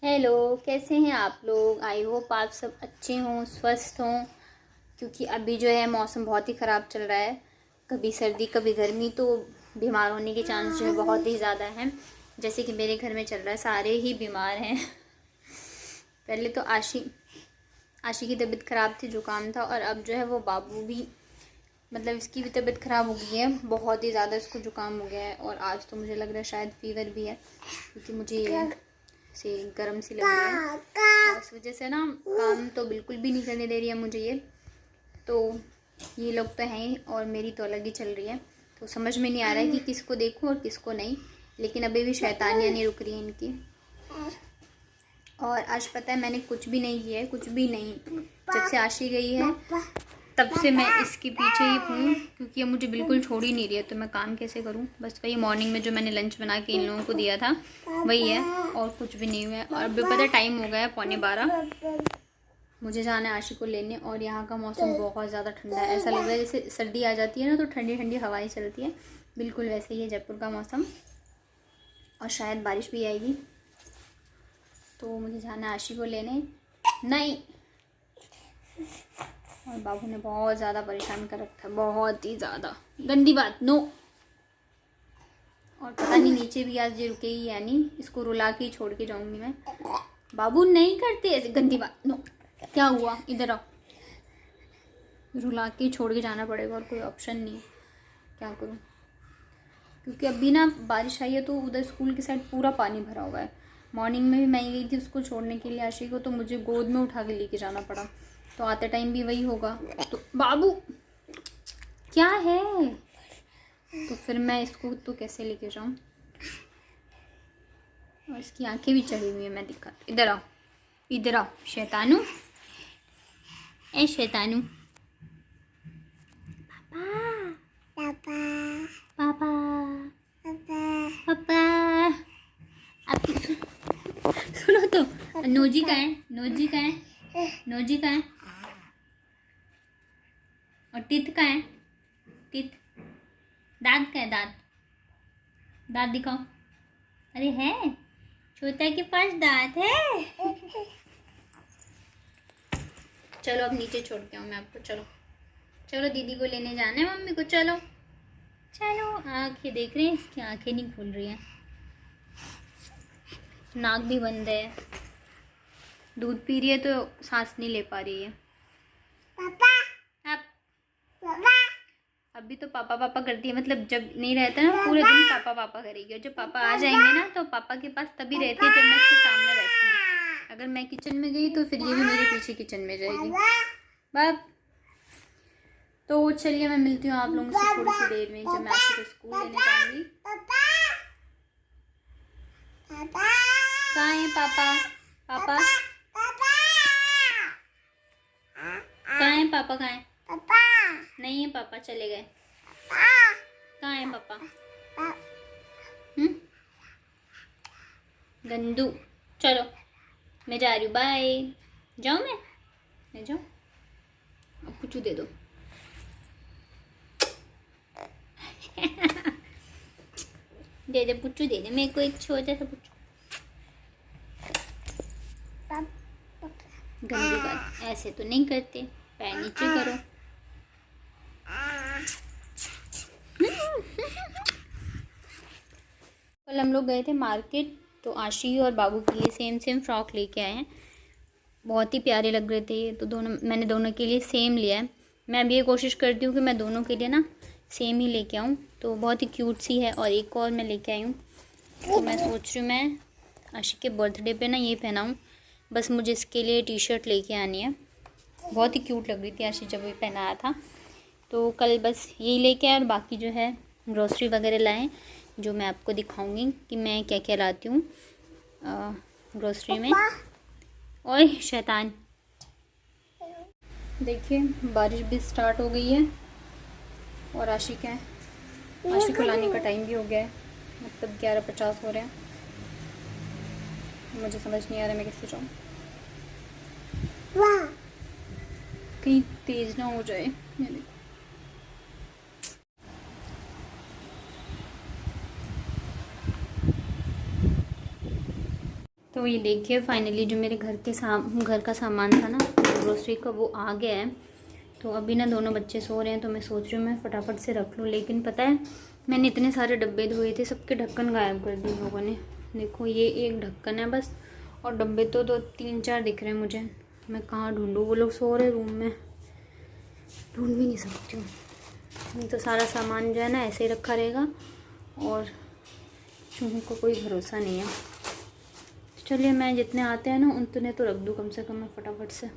Hello, कैसे हैं आप लोग। आई होप आप सब अच्छे हों, स्वस्थ हों। क्योंकि अभी जो है मौसम बहुत ही ख़राब चल रहा है, कभी सर्दी कभी गर्मी, तो बीमार होने के चांस जो है बहुत ही ज़्यादा हैं। जैसे कि मेरे घर में चल रहा है, सारे ही बीमार हैं। पहले तो आशी की तबीयत ख़राब थी, जुकाम था, और अब जो है वो बाबू भी, मतलब इसकी भी तबीयत ख़राब हो गई है, बहुत ही ज़्यादा इसको जुकाम हो गया है। और आज तो मुझे लग रहा है शायद फीवर भी है, क्योंकि मुझे ये से गर्म सी लग रही है, और इस वजह से ना काम तो बिल्कुल भी नहीं करने दे रही है मुझे ये। तो ये लोग तो हैं ही, और मेरी तो अलग ही चल रही है। तो समझ में नहीं आ रहा है कि किसको देखूं और किसको नहीं, लेकिन अभी भी शैतानियाँ नहीं रुक रही हैं इनकी। और आज पता है मैंने कुछ भी नहीं किया है, कुछ भी नहीं। जब से आशी गई है तब से मैं इसके पीछे ही हूँ, क्योंकि ये मुझे बिल्कुल छोड़ ही नहीं रही है। तो मैं काम कैसे करूँ। बस वही मॉर्निंग में जो मैंने लंच बना के इन लोगों को दिया था वही है, और कुछ भी नहीं हुआ है। और अभी पता टाइम हो गया है 11:15, मुझे जाना है आशी को लेने। और यहाँ का मौसम बहुत ज़्यादा ठंडा है, ऐसा लग रहा है जैसे सर्दी आ जाती है ना तो ठंडी ठंडी हवाएं चलती है, बिल्कुल वैसे ही है जयपुर का मौसम। और शायद बारिश भी आएगी। तो मुझे जाना है आशी को लेने। नहीं, और बाबू ने बहुत ज़्यादा परेशान कर रखा है, बहुत ही ज़्यादा। गंदी बात, नो। और पता नहीं नीचे भी आज ये रुकेगी या नहीं, इसको रुला के ही छोड़ के जाऊंगी मैं। बाबू नहीं करते ऐसे, गंदी बात, नो। क्या हुआ, इधर आओ। रुला के छोड़ के जाना पड़ेगा, और कोई ऑप्शन नहीं। क्या करूं, क्योंकि अभी ना बारिश आई है तो उधर स्कूल की साइड पूरा पानी भरा हुआ है। मॉर्निंग में भी मैं गई थी उसको छोड़ने के लिए आशी को, तो मुझे गोद में उठा के लेके जाना पड़ा। तो आते टाइम भी वही होगा। तो बाबू क्या है, तो फिर मैं इसको तो कैसे लेके जाऊं। और इसकी आंखें भी चढ़ी हुई है, मैं दिखा। इधर आओ, इधर आओ शैतानू, ए शैतानू। पापा पापा पापा पापा। आप सुनो तो, नोजी का है, नोजी का है, नोजी का है। और टिथ का है, टिथ। दांत का है, दांत, दांत दिखाओ। अरे है, छोटा के पास दांत है। चलो अब नीचे छोड़ के आऊँ मैं आपको। चलो चलो, दीदी को लेने जाना है मम्मी को। चलो चलो। आंखें देख रहे हैं, इसकी आंखें नहीं खुल रही हैं, नाक भी बंद है। दूध पी रही है तो सांस नहीं ले पा रही है। पापा आप, अभी तो पापा पापा करती है, मतलब जब नहीं रहता ना पूरे दिन पापा पापा करेगी। और जब पापा आ जाएंगे ना तो पापा के पास तभी रहती है जब मैं इसके सामने बैठी हूँ। अगर मैं किचन में गई तो फिर ये भी मेरे पीछे किचन में जाएगी। बाप। तो चलिए मैं मिलती हूँ आप लोगों से थोड़ी सी देर में, जब मैं आपको स्कूल लेने जाऊंगी। कहाँ है पापा, पापा कहाँ है, पापा कहाँ है। नहीं है पापा, चले गए। कहाँ है पापा। गंदू। चलो मैं जा रही हूँ, बाय। जाऊँ मैं जाऊँ। अब कुछ दे दो। दे दे पुच्चू, दे दे मेरे को एक छोटा सा पुच्चू। गंदी बात, ऐसे तो नहीं करते, पैर नीचे करो। कल हम लोग गए थे मार्केट, तो आशी और बाबू के लिए सेम सेम फ्रॉक लेके आए हैं। बहुत ही प्यारे लग रहे थे ये, तो मैंने दोनों के लिए सेम लिया है। मैं अब ये कोशिश करती हूँ कि मैं दोनों के लिए ना सेम ही लेके आऊँ। तो बहुत ही क्यूट सी है, और एक और मैं लेके आई हूँ। तो मैं सोच रही हूँ मैं आशी के बर्थडे पे ना ये पहनाऊँ। बस मुझे इसके लिए टी शर्ट लेके आनी है। बहुत ही क्यूट लग रही थी आशी जब ये पहनाया था। तो कल बस यही लेके आए, और बाकी जो है ग्रोसरी वगैरह लाएँ, जो मैं आपको दिखाऊंगी कि मैं क्या क्या लाती हूँ ग्रोसरी में। ओए शैतान। देखिए बारिश भी स्टार्ट हो गई है, और आशी क्या है, आशी को लाने का टाइम भी हो गया है, मतलब 11:50 हो रहे हैं। मुझे समझ नहीं आ रहा मैं कैसे जाऊँ, कहीं तेज ना हो जाए। तो तो ये देखिए फाइनली जो मेरे घर का सामान था ना, ग्रोसरी का, वो आ गया है। तो अभी ना दोनों बच्चे सो रहे हैं, तो मैं सोच रही हूँ मैं फटाफट से रख लूँ। लेकिन पता है मैंने इतने सारे डब्बे धोए थे, सबके ढक्कन गायब कर दिए लोगों ने। देखो ये एक ढक्कन है बस, और डब्बे तो 2-3-4 दिख रहे हैं मुझे। मैं कहाँ ढूंढूँ, वो लोग सो रहे रूम में, ढूंढ भी नहीं सकती हूँ। नहीं तो सारा सामान जो है ना ऐसे ही रखा रहेगा, और चूहों को कोई भरोसा नहीं है। चलिए मैं जितने आते हैं ना उतने तो रख दूँ कम से कम मैं फटाफट से।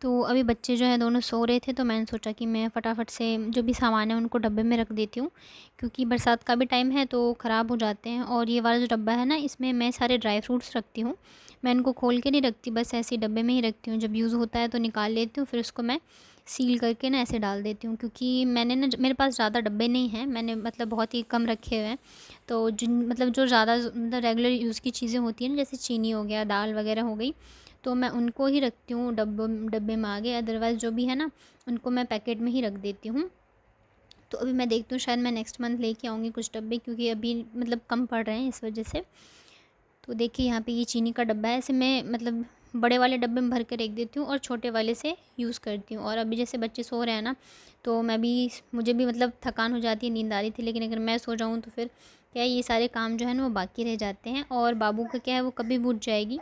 तो अभी बच्चे जो हैं दोनों सो रहे थे, तो मैंने सोचा कि मैं फटाफट से जो भी सामान है उनको डब्बे में रख देती हूँ, क्योंकि बरसात का भी टाइम है तो ख़राब हो जाते हैं। और ये वाला जो डब्बा है ना, इसमें मैं सारे ड्राई फ्रूट्स रखती हूँ। मैं इनको खोल के नहीं रखती, बस ऐसे ही डब्बे में ही रखती हूँ। जब यूज़ होता है तो निकाल लेती हूँ, फिर उसको मैं सील करके ना ऐसे डाल देती हूँ। क्योंकि मैंने ना, मेरे पास ज़्यादा डब्बे नहीं हैं, मैंने मतलब बहुत ही कम रखे हुए हैं। तो जिन मतलब जो ज़्यादा मतलब रेगुलर यूज़ की चीज़ें होती हैं ना, जैसे चीनी हो गया, दाल वगैरह हो गई, तो मैं उनको ही रखती हूँ डब्बे में आगे। अदरवाइज़ जो भी है ना उनको मैं पैकेट में ही रख देती हूँ। तो अभी मैं देखती हूँ, शायद मैं नेक्स्ट मंथ लेके आऊँगी कुछ डब्बे, क्योंकि अभी मतलब कम पड़ रहे हैं इस वजह से। तो देखिए यहाँ पे ये चीनी का डब्बा है, ऐसे मैं मतलब बड़े वाले डब्बे में भर के रख देती हूँ और छोटे वाले से यूज़ करती हूँ। और अभी जैसे बच्चे सो रहे हैं ना, तो मुझे भी मतलब थकान हो जाती है, नींद आ रही थी, लेकिन अगर मैं सो जाऊँ तो फिर क्या है, ये सारे काम जो है ना वो बाकी रह जाते हैं। और बाबू का क्या है, वो कभी बूझ जाएगी,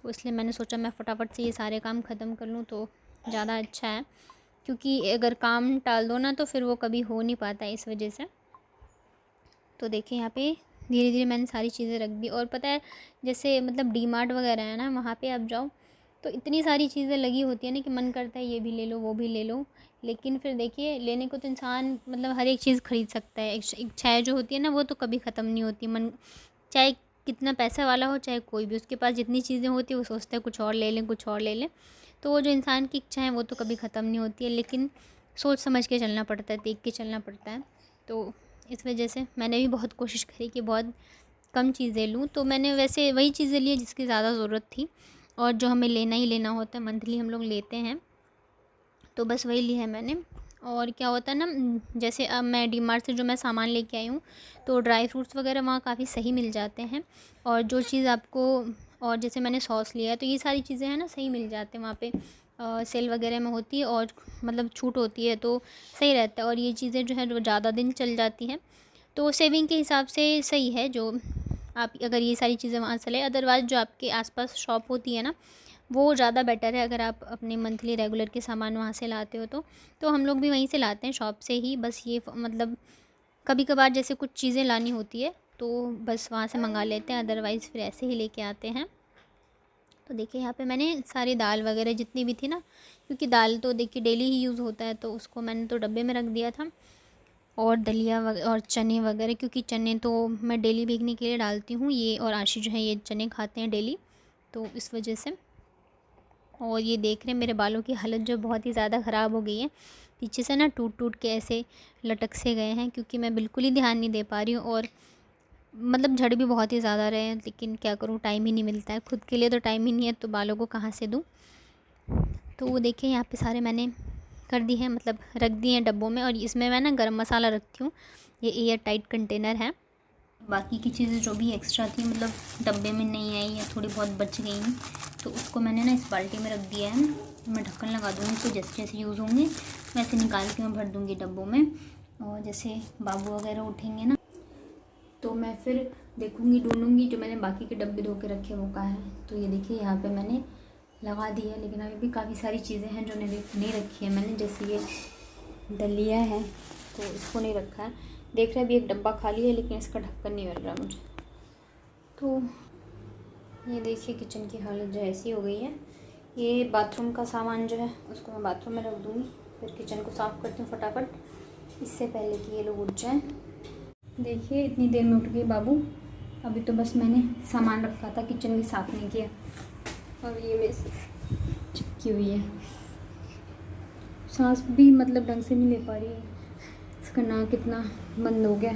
तो इसलिए मैंने सोचा मैं फटाफट से ये सारे काम ख़त्म कर लूँ तो ज़्यादा अच्छा है। क्योंकि अगर काम टाल दो ना तो फिर वो कभी हो नहीं पाता है, इस वजह से। तो देखिए यहाँ पे धीरे धीरे मैंने सारी चीज़ें रख दी। और पता है जैसे मतलब डी मार्ट वगैरह है ना, वहाँ पे आप जाओ तो इतनी सारी चीज़ें लगी होती है ना कि मन करता है ये भी ले लो वो भी ले लो। लेकिन फिर देखिए लेने को तो इंसान मतलब हर एक चीज़ ख़रीद सकता है। इच्छाएँ जो होती है ना वो तो कभी ख़त्म नहीं होती। मन चाहे कितना पैसा वाला हो, चाहे कोई भी, उसके पास जितनी चीज़ें होती है वो सोचता है कुछ और ले लें, कुछ और ले लें। तो वो जो इंसान की इच्छा है वो तो कभी ख़त्म नहीं होती है, लेकिन सोच समझ के चलना पड़ता है, देख के चलना पड़ता है। तो इस वजह से मैंने भी बहुत कोशिश करी कि बहुत कम चीज़ें लूँ। तो मैंने वैसे वही चीज़ें ली जिसकी ज़्यादा ज़रूरत थी, और जो हमें लेना ही लेना होता है, मंथली हम लोग लेते हैं, तो बस वही ली है मैंने। और क्या होता है ना, जैसे अब मैं डी मार्ट से जो मैं सामान लेके आई हूँ, तो ड्राई फ्रूट्स वगैरह वहाँ काफ़ी सही मिल जाते हैं। और जो चीज़ आपको, और जैसे मैंने सॉस लिया है, तो ये सारी चीज़ें हैं ना सही मिल जाते हैं वहाँ पे। सेल वगैरह में होती है और मतलब छूट होती है, तो सही रहता है। और ये चीज़ें जो है वो ज़्यादा दिन चल जाती हैं, तो सेविंग के हिसाब से सही है। जो आप अगर ये सारी चीज़ें वहाँ से लें, अदरवाइज़ जो आपके आसपास शॉप होती है ना, वो ज़्यादा बेटर है। अगर आप अपने मंथली रेगुलर के सामान वहाँ से लाते हो तो हम लोग भी वहीं से लाते हैं, शॉप से ही। बस ये मतलब कभी कभार जैसे कुछ चीज़ें लानी होती है तो बस वहाँ से मंगा लेते हैं, अदरवाइज़ फिर ऐसे ही लेके आते हैं। तो देखिए यहाँ पे मैंने सारी दाल वगैरह जितनी भी थी ना, क्योंकि दाल तो देखिए डेली ही यूज़ होता है, तो उसको मैंने तो डब्बे में रख दिया था। और दलिया और चने वगैरह, क्योंकि चने तो मैं डेली भीगने के लिए डालती हूँ, ये और आशी जो है ये चने खाते हैं डेली, तो इस वजह से। और ये देख रहे हैं मेरे बालों की हालत जो बहुत ही ज़्यादा ख़राब हो गई है, पीछे से ना टूट टूट के ऐसे लटक से गए हैं, क्योंकि मैं बिल्कुल ही ध्यान नहीं दे पा रही हूँ। और मतलब झड़ भी बहुत ही ज़्यादा रहे हैं, लेकिन क्या करूँ, टाइम ही नहीं मिलता है, खुद के लिए तो टाइम ही नहीं है, तो बालों को कहाँ से दूँ। तो वो देखिए यहाँ पे सारे मैंने कर दी हैं, मतलब रख दिए हैं डब्बों में। और इसमें मैं ना गरम मसाला रखती हूँ, ये एयर टाइट कंटेनर है। बाकी की चीज़ें जो भी एक्स्ट्रा थी, मतलब डब्बे में नहीं आई या थोड़ी बहुत बच गई हैं, तो उसको मैंने ना इस बाल्टी में रख दिया है। मैं ढक्कन लगा दूँगी, तो जैसे जैसे यूज़ होंगे वैसे निकाल के मैं भर दूँगी डब्बों में। और जैसे बाबू वगैरह उठेंगे ना, तो मैं फिर देखूँगी, ढूँढूँगी जो मैंने बाकी के डब्बे धो के रखे वो कहाँ है। तो ये देखिए यहाँ पे मैंने लगा दी है, लेकिन अभी भी काफ़ी सारी चीज़ें हैं जो नहीं रखी है मैंने। जैसे ये दलिया है, तो इसको नहीं रखा है। देख रहे हैं अभी एक डब्बा खाली है, लेकिन इसका ढक्कन नहीं मिल रहा मुझे। तो ये देखिए किचन की हालत जो ऐसी हो गई है। ये बाथरूम का सामान जो है उसको मैं बाथरूम में रख दूँगी, फिर किचन को साफ़ करती हूँ फटाफट, इससे पहले कि ये लोग उठ जाएँ। देखिए इतनी देर में उठ गए बाबू। अभी तो बस मैंने सामान रखा था, किचन भी साफ़ नहीं किया, और ये मेरी चिपकी हुई है। सांस भी मतलब ढंग से नहीं ले पा रही है, इसका नाक कितना बंद हो गया।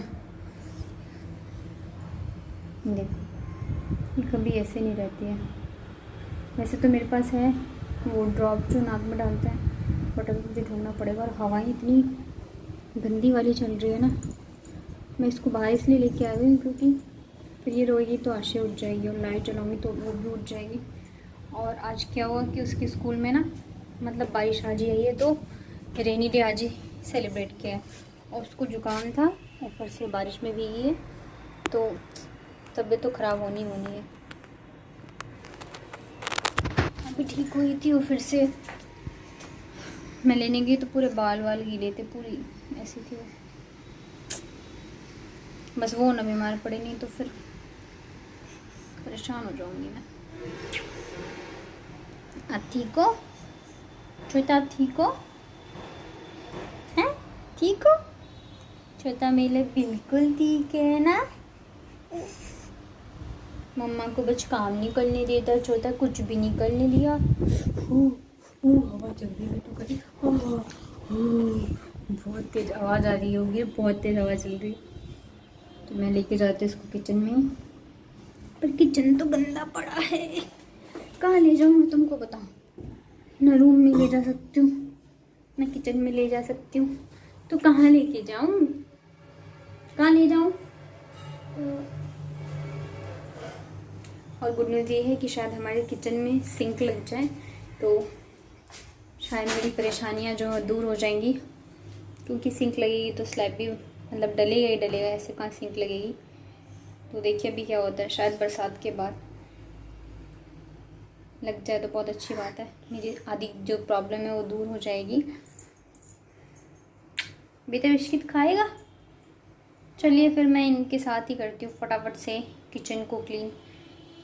देखो ये कभी ऐसे नहीं रहती है। वैसे तो मेरे पास है वो ड्रॉप जो नाक में डालते हैं, बट अभी मुझे ढूंढना पड़ेगा। और हवाएं इतनी गंदी वाली चल रही है ना, मैं इसको बाहर इसलिए लेके आ गई क्योंकि फिर ये रोएगी तो आशी उठ जाएगी, और लाइट जलाऊंगी तो वो भी उठ जाएगी। और आज क्या हुआ कि उसके स्कूल में ना मतलब बारिश आज ही आई है, तो रेनी डे आज ही सेलिब्रेट किया है, और उसको जुकाम था, ऊपर से बारिश में भीगी है, तो तबीयत तो ख़राब होनी है। अभी ठीक हुई थी, और फिर से मैं लेने गई तो पूरे बाल गीले थे, पूरी ऐसी थी वो। बस वो ना बीमार पड़े, नहीं तो फिर परेशान हो जाऊंगी मैं। आप ठीक हो छोटा? आप ठीक हो? हैं? ठीक हो छोटा? मेरे बिल्कुल ठीक है ना। मम्मा को बस काम नहीं करने देता छोटा, कुछ भी नहीं करने दिया। हवा चल रही है तो कभी बहुत तेज आवाज़ आ रही होगी, बहुत तेज हवा चल रही। तो मैं लेके जाती हूँ इसको किचन में, पर किचन तो गंदा पड़ा है। कहाँ ले जाऊँ मैं तुमको बताऊँ? ना रूम में ले जा सकती हूँ, ना किचन में ले जा सकती हूँ, तो कहाँ लेके जाऊँ? कहाँ ले जाऊँ? और गुड न्यूज़ ये है कि शायद हमारे किचन में सिंक लग जाए तो शायद मेरी परेशानियाँ जो दूर हो जाएंगी, क्योंकि सिंक लगेगी तो स्लैब भी मतलब डलेगा ही डलेगा, ऐसे कहाँ सिंक लगेगी। तो देखिए अभी क्या होता है, शायद बरसात के बाद लग जाए तो बहुत अच्छी बात है, मेरी आधी जो प्रॉब्लम है वो दूर हो जाएगी। बेटा बिस्किट खाएगा? चलिए फिर मैं इनके साथ ही करती हूँ फटाफट से किचन को क्लीन,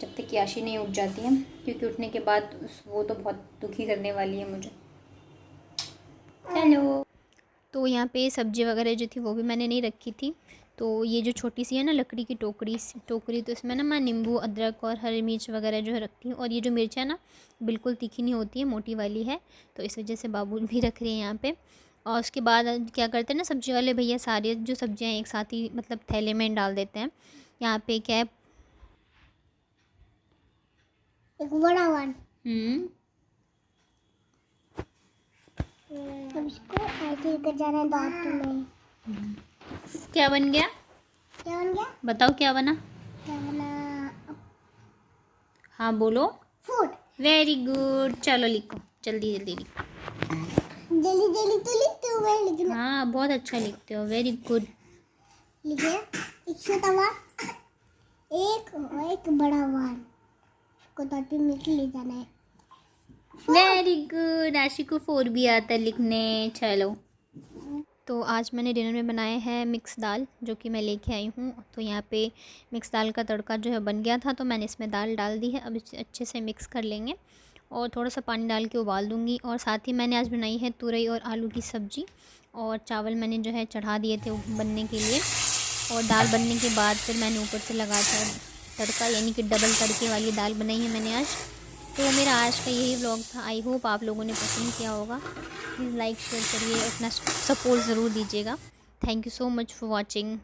जब तक याशी नहीं उठ जाती है, क्योंकि उठने के बाद वो तो बहुत दुखी करने वाली है मुझे। हेलो। तो यहाँ पे सब्ज़ी वगैरह जो थी वो भी मैंने नहीं रखी थी, तो ये जो छोटी सी है ना लकड़ी की टोकरी, तो इसमें ना मैं नींबू, अदरक और हरी मिर्च वगैरह जो है रखती हूँ। और ये जो मिर्च है ना बिल्कुल तीखी नहीं होती है, मोटी वाली है, तो इस वजह से बाबू भी रख रहे हैं यहाँ पे। और उसके बाद क्या करते हैं ना सब्ज़ी वाले भैया, सारी जो सब्ज़ियाँ एक साथ ही मतलब थैले में डाल देते हैं। यहाँ पे क्या है, एक बड़ा वन। अब इसको ऐसे कर जाना दांत में। क्या बन गया? क्या बन गया? बताओ क्या बना? क्या बना? हाँ बोलो। फूड। वेरी गुड, चलो लिखो जल्दी जल्दी लिखो। जल्दी जल्दी तो लिखते हो, मैं लिखना। हाँ बहुत अच्छा लिखते हो, वेरी गुड। लिखे एक छोटा वन, एक बड़ा वन को दांत में ले जाना है। वेरी गुड, आशी को 4 भी आता है लिखने। चलो तो आज मैंने डिनर में बनाया है मिक्स दाल, जो कि मैं लेके आई हूँ। तो यहाँ पे मिक्स दाल का तड़का जो है बन गया था, तो मैंने इसमें दाल डाल दी है। अब इसे अच्छे से मिक्स कर लेंगे और थोड़ा सा पानी डाल के उबाल दूँगी। और साथ ही मैंने आज बनाई है तुरई और आलू की सब्ज़ी, और चावल मैंने जो है चढ़ा दिए थे बनने के लिए। और दाल बनने के बाद फिर मैंने ऊपर से लगा था तड़का, यानी कि डबल तड़के वाली दाल बनाई है मैंने आज। तो मेरा आज का यही व्लॉग था। आई होप आप लोगों ने पसंद किया होगा। प्लीज़ लाइक शेयर करिए, अपना सपोर्ट ज़रूर दीजिएगा। Thank you so much for watching.